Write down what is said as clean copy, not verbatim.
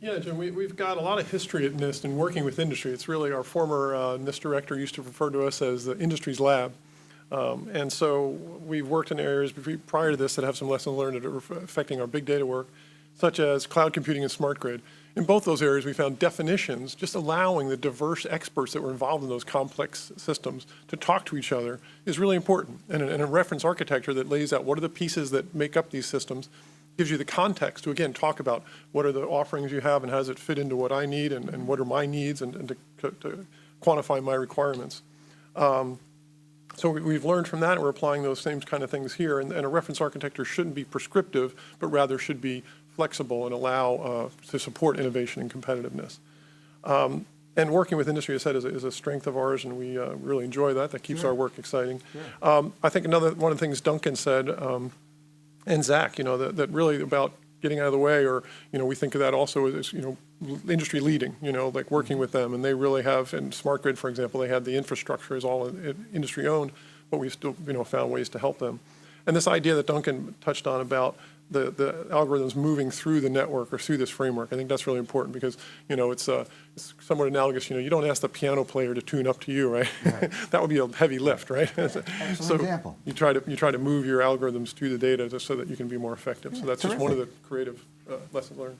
Yeah, Jim, we've got a lot of history at NIST and working with industry. It's really our former NIST director used to refer to us as the industry's lab. And so we've worked in areas prior to this that have some lessons learned that are affecting our big data work, such as cloud computing and smart grid. In both those areas, we found definitions, just allowing the diverse experts that were involved in those complex systems to talk to each other is really important. And a reference architecture that lays out what are the pieces that make up these systems gives you the context to, again, talk about what are the offerings you have and how does it fit into what I need and what are my needs and to quantify my requirements. So we've learned from that, and we're applying those same kind of things here. And a reference architecture shouldn't be prescriptive, but rather should be flexible and allow to support innovation and competitiveness. And working with industry, as I said, is a strength of ours, and we really enjoy that. That keeps our work exciting. I think one of the things Duncan said, and Zach, that really about getting out of the way, or, we think of that also as, industry leading, like working with them. And they really have, in smart grid, for example, they had the infrastructure is all industry owned, but we still, found ways to help them. And this idea that Duncan touched on about the algorithms moving through the network or through this framework, I think that's really important because, it's somewhat analogous, you don't ask the piano player to tune up to you, right? That would be a heavy lift, right? Excellent example. You try to move your algorithms to the data just so that you can be more effective. So that's just one of the creative lessons learned.